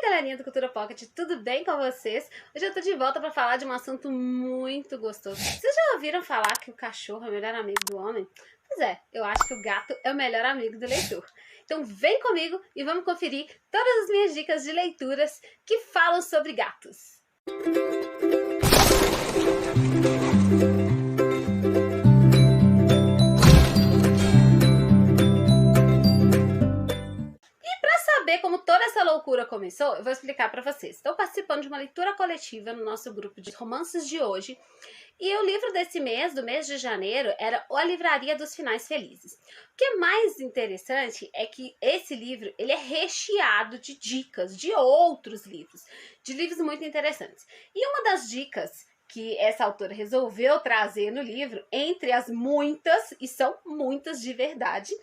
Oi, galerinha do Cultura Pocket, tudo bem com vocês? Hoje eu tô de volta pra falar de um assunto muito gostoso. Vocês já ouviram falar que o cachorro é o melhor amigo do homem? Pois é, eu acho que o gato é o melhor amigo do leitor. Então vem comigo e vamos conferir todas as minhas dicas de leituras que falam sobre gatos. Como toda essa loucura começou, eu vou explicar para vocês. Estou participando de uma leitura coletiva no nosso grupo de romances de hoje, e o livro desse mês, do mês de janeiro, era A Livraria dos Finais Felizes. O que é mais interessante é que esse livro ele é recheado de dicas de outros livros, de livros muito interessantes. E uma das dicas que essa autora resolveu trazer no livro, entre as muitas, e são muitas de verdade,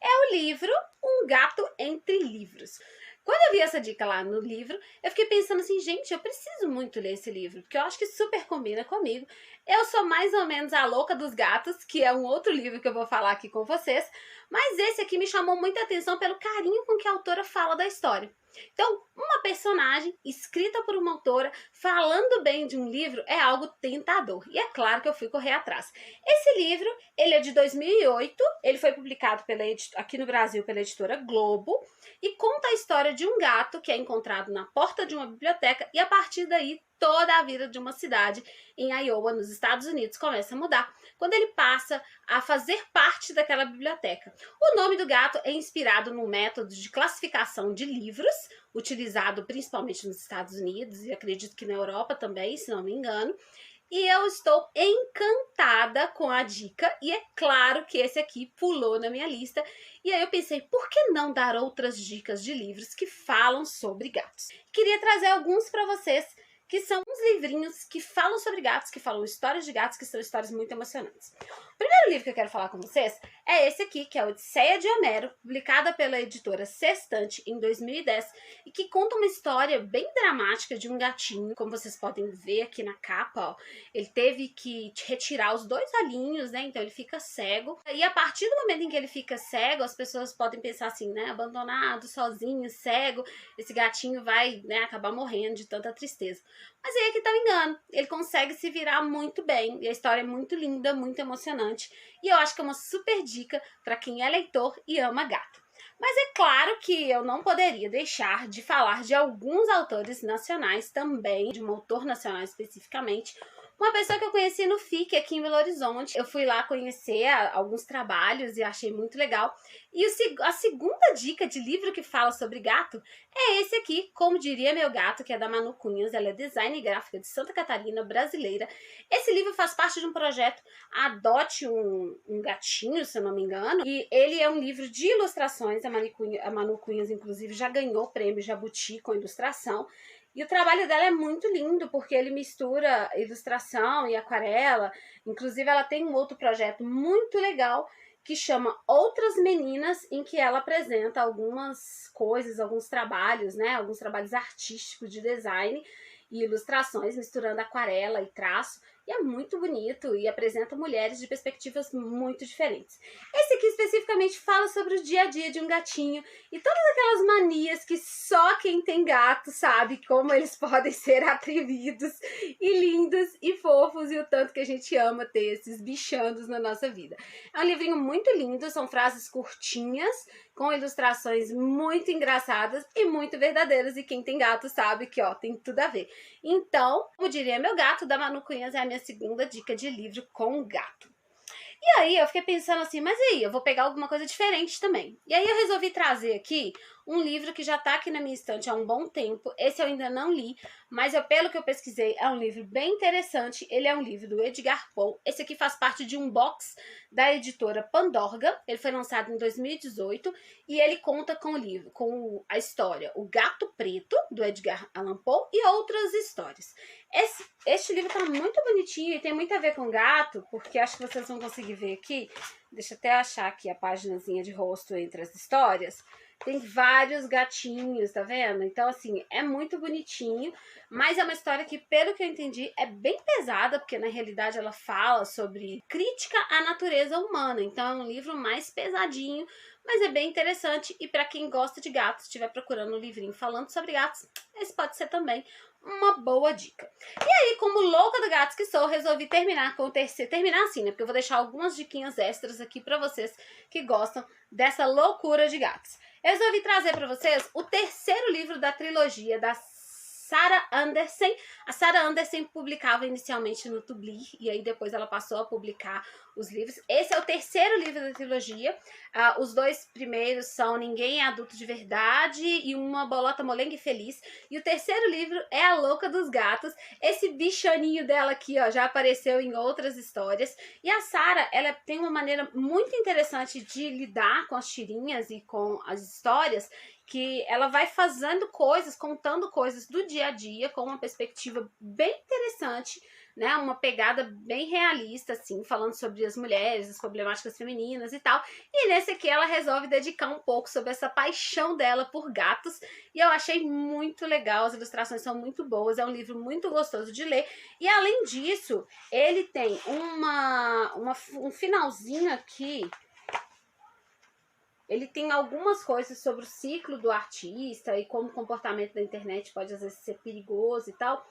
é o livro Um Gato Entre Livros. Quando eu vi essa dica lá no livro, eu fiquei pensando assim, gente, eu preciso muito ler esse livro, porque eu acho que super combina comigo. Eu sou mais ou menos a louca dos gatos, que é um outro livro que eu vou falar aqui com vocês, mas esse aqui me chamou muita atenção pelo carinho com que a autora fala da história. Então, uma personagem escrita por uma autora falando bem de um livro é algo tentador. E é claro que eu fui correr atrás. Esse livro, ele é de 2008, ele foi publicado aqui no Brasil pela editora Globo e conta a história de um gato que é encontrado na porta de uma biblioteca e a partir daí toda a vida de uma cidade em Iowa, nos Estados Unidos, começa a mudar quando ele passa a fazer parte daquela biblioteca. O nome do gato é inspirado num método de classificação de livros, utilizado principalmente nos Estados Unidos e acredito que na Europa também, se não me engano. E eu estou encantada com a dica e é claro que esse aqui pulou na minha lista. E aí eu pensei, por que não dar outras dicas de livros que falam sobre gatos? Queria trazer alguns para vocês, que são uns livrinhos que falam sobre gatos, que falam histórias de gatos, que são histórias muito emocionantes. O primeiro livro que eu quero falar com vocês é esse aqui, que é Odisseia de Homero, publicada pela editora Sextante em 2010, e que conta uma história bem dramática de um gatinho, como vocês podem ver aqui na capa, ó. Ele teve que retirar os dois olhinhos, né, então ele fica cego, e a partir do momento em que ele fica cego, as pessoas podem pensar assim, né, abandonado, sozinho, cego, esse gatinho vai, né, acabar morrendo de tanta tristeza. Mas aí é que tá o engano, ele consegue se virar muito bem, e a história é muito linda, muito emocionante, e eu acho que é uma super dica para quem é leitor e ama gato. Mas é claro que eu não poderia deixar de falar de alguns autores nacionais também, de um autor nacional especificamente, uma pessoa que eu conheci no FIC aqui em Belo Horizonte. Eu fui lá conhecer alguns trabalhos e achei muito legal. E a segunda dica de livro que fala sobre gato é esse aqui, Como Diria Meu Gato, que é da Manu Cunhas. Ela é design gráfica de Santa Catarina, brasileira. Esse livro faz parte de um projeto Adote um Gatinho, se eu não me engano. E ele é um livro de ilustrações. A Manu Cunhas, inclusive, já ganhou o prêmio Jabuti com ilustração. E o trabalho dela é muito lindo, porque ele mistura ilustração e aquarela. Inclusive, ela tem um outro projeto muito legal que chama Outras Meninas, em que ela apresenta algumas coisas, alguns trabalhos, né? Alguns trabalhos artísticos de design e ilustrações, misturando aquarela e traço. E é muito bonito e apresenta mulheres de perspectivas muito diferentes. Esse aqui especificamente fala sobre o dia a dia de um gatinho e todas aquelas manias que só quem tem gato sabe como eles podem ser atrevidos e lindos e fofos e o tanto que a gente ama ter esses bichandos na nossa vida. É um livrinho muito lindo, são frases curtinhas, com ilustrações muito engraçadas e muito verdadeiras, e quem tem gato sabe que, ó, tem tudo a ver. Então, Como Diria Meu Gato, da Manu Cunhas, é a minha segunda dica de livro com gato. E aí eu fiquei pensando assim, mas e aí, eu vou pegar alguma coisa diferente também. E aí eu resolvi trazer aqui um livro que já tá aqui na minha estante há um bom tempo. Esse eu ainda não li, mas pelo que eu pesquisei, é um livro bem interessante. Ele é um livro do Edgar Poe. Esse aqui faz parte de um box da editora Pandorga. Ele foi lançado em 2018 e ele conta com o livro, com a história O Gato Preto, do Edgar Allan Poe, e outras histórias. Este livro tá muito bonitinho e tem muito a ver com gato, porque acho que vocês vão conseguir ver aqui. Deixa eu até achar aqui a paginazinha de rosto entre as histórias. Tem vários gatinhos, tá vendo? Então, assim, é muito bonitinho, mas é uma história que, pelo que eu entendi, é bem pesada, porque na realidade ela fala sobre crítica à natureza humana. Então, é um livro mais pesadinho, mas é bem interessante e para quem gosta de gatos, estiver procurando um livrinho falando sobre gatos, esse pode ser também uma boa dica. E aí, como louca do gatos que sou, resolvi terminar com o terceiro, terminar assim, né? Porque eu vou deixar algumas diquinhas extras aqui para vocês que gostam dessa loucura de gatos. Eu resolvi trazer para vocês o terceiro livro da trilogia da Sarah Andersen. A Sarah Andersen publicava inicialmente no Tublir e aí depois ela passou a publicar os livros. Esse é o terceiro livro da trilogia. Os dois primeiros são Ninguém é Adulto de Verdade e Uma Bolota Molenga e Feliz. E o terceiro livro é A Louca dos Gatos. Esse bichoninho dela aqui, ó, já apareceu em outras histórias. E a Sarah, ela tem uma maneira muito interessante de lidar com as tirinhas e com as histórias, que ela vai fazendo coisas, contando coisas do dia a dia com uma perspectiva bem interessante, né? Uma pegada bem realista, assim, falando sobre as mulheres, as problemáticas femininas e tal. E nesse aqui ela resolve dedicar um pouco sobre essa paixão dela por gatos. E eu achei muito legal, as ilustrações são muito boas, é um livro muito gostoso de ler. E além disso, ele tem um finalzinho aqui. Ele tem algumas coisas sobre o ciclo do artista e como o comportamento da internet pode às vezes ser perigoso e tal,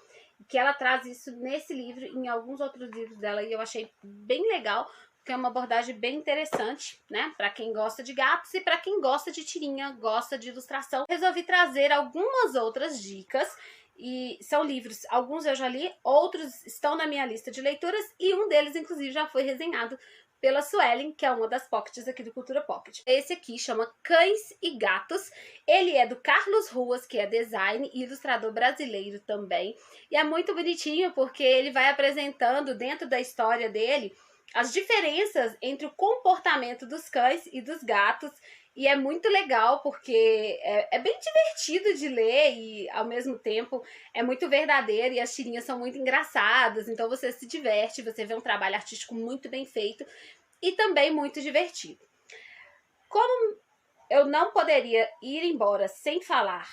que ela traz isso nesse livro e em alguns outros livros dela, e eu achei bem legal, porque é uma abordagem bem interessante, né, para quem gosta de gatos e para quem gosta de tirinha, gosta de ilustração. Resolvi trazer algumas outras dicas, e são livros, alguns eu já li, outros estão na minha lista de leituras, e um deles, inclusive, já foi resenhado pela Suelen, que é uma das pockets aqui do Cultura Pocket. Esse aqui chama Cães e Gatos. Ele é do Carlos Ruas, que é design e ilustrador brasileiro também. E é muito bonitinho porque ele vai apresentando dentro da história dele as diferenças entre o comportamento dos cães e dos gatos. E é muito legal porque é bem divertido de ler e ao mesmo tempo é muito verdadeiro e as tirinhas são muito engraçadas, então você se diverte, você vê um trabalho artístico muito bem feito e também muito divertido. Como eu não poderia ir embora sem falar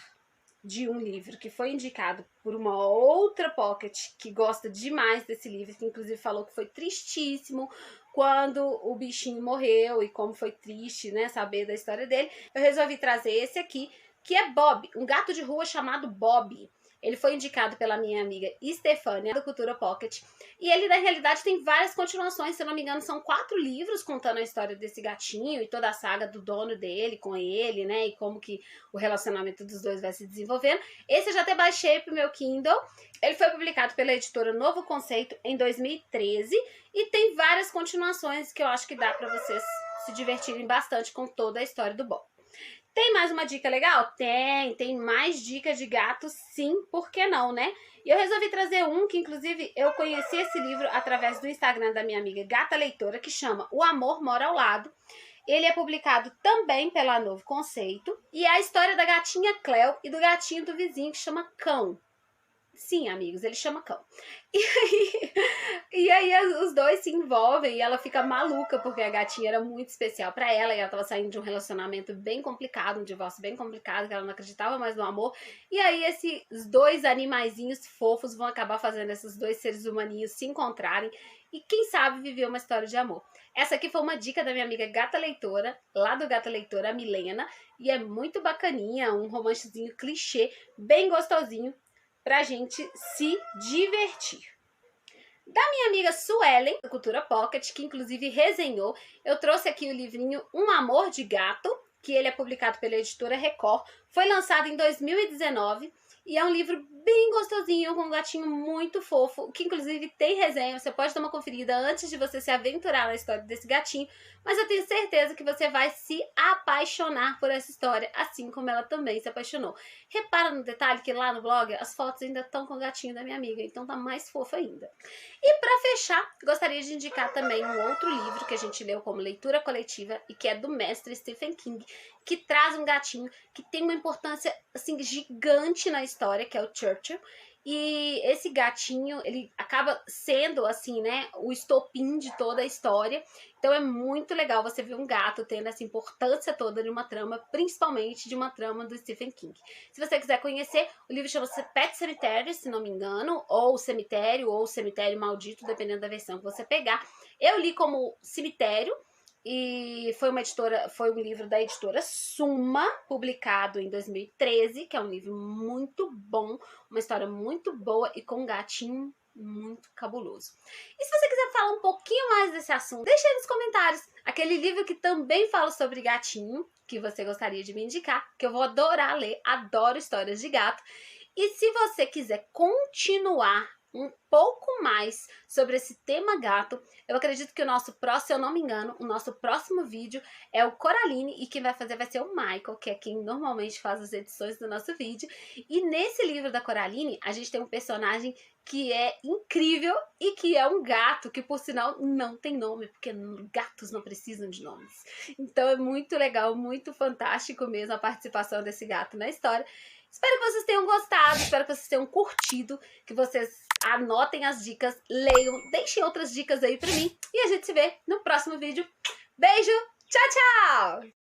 de um livro que foi indicado por uma outra pocket que gosta demais desse livro, que inclusive falou que foi tristíssimo quando o bichinho morreu e como foi triste, né, saber da história dele, eu resolvi trazer esse aqui, que é Bob, um gato de rua chamado Bob. Ele foi indicado pela minha amiga Estefânia, do Cultura Pocket. E ele, na realidade, tem várias continuações. Se eu não me engano, são 4 livros contando a história desse gatinho e toda a saga do dono dele com ele, né? E como que o relacionamento dos dois vai se desenvolvendo. Esse eu já até baixei pro meu Kindle. Ele foi publicado pela editora Novo Conceito em 2013. E tem várias continuações que eu acho que dá para vocês se divertirem bastante com toda a história do Bob. Tem mais uma dica legal? Tem mais dicas de gatos, sim, por que não, né? E eu resolvi trazer um que, inclusive, eu conheci esse livro através do Instagram da minha amiga Gata Leitora, que chama O Amor Mora ao Lado. Ele é publicado também pela Novo Conceito. E é a história da gatinha Cleo e do gatinho do vizinho, que chama Cão. Sim, amigos, ele chama Cão. E aí os dois se envolvem e ela fica maluca porque a gatinha era muito especial pra ela e ela tava saindo de um relacionamento bem complicado, um divórcio bem complicado, que ela não acreditava mais no amor. E aí esses dois animaizinhos fofos vão acabar fazendo esses dois seres humaninhos se encontrarem e quem sabe viver uma história de amor. Essa aqui foi uma dica da minha amiga Gata Leitora, lá do Gata Leitora, a Milena, e é muito bacaninha, um romancezinho clichê, bem gostosinho, pra gente se divertir. Da minha amiga Suelen, da Cultura Pocket, que inclusive resenhou, eu trouxe aqui o livrinho Um Amor de Gato, que ele é publicado pela editora Record, foi lançado em 2019 e é um livro bem gostosinho, com um gatinho muito fofo, que inclusive tem resenha, você pode dar uma conferida antes de você se aventurar na história desse gatinho, mas eu tenho certeza que você vai se apaixonar por essa história, assim como ela também se apaixonou. Repara no detalhe que lá no blog as fotos ainda estão com o gatinho da minha amiga, então tá mais fofo ainda. E para fechar, gostaria de indicar também um outro livro que a gente leu como leitura coletiva e que é do mestre Stephen King, que traz um gatinho que tem uma importância assim gigante na história, que é o Churchill. E esse gatinho, ele acaba sendo, assim, né, o estopim de toda a história. Então é muito legal você ver um gato tendo essa importância toda de uma trama, principalmente de uma trama do Stephen King. Se você quiser conhecer, o livro chama-se Pet Cemetery, se não me engano, ou Cemitério Maldito, dependendo da versão que você pegar. Eu li como Cemitério, e foi um livro da editora Suma, publicado em 2013, que é um livro muito bom, uma história muito boa e com um gatinho muito cabuloso. E se você quiser falar um pouquinho mais desse assunto, deixa aí nos comentários aquele livro que também fala sobre gatinho, que você gostaria de me indicar, que eu vou adorar ler, adoro histórias de gato. E se você quiser continuar um pouco mais sobre esse tema gato, eu acredito que o nosso próximo, se eu não me engano, o nosso próximo vídeo é o Coraline, e quem vai fazer vai ser o Michael, que é quem normalmente faz as edições do nosso vídeo. E nesse livro da Coraline, a gente tem um personagem que é incrível e que é um gato, que por sinal não tem nome, porque gatos não precisam de nomes. Então é muito legal, muito fantástico mesmo a participação desse gato na história. Espero que vocês tenham gostado, espero que vocês tenham curtido, que vocês anotem as dicas, leiam, deixem outras dicas aí pra mim e a gente se vê no próximo vídeo. Beijo, tchau, tchau!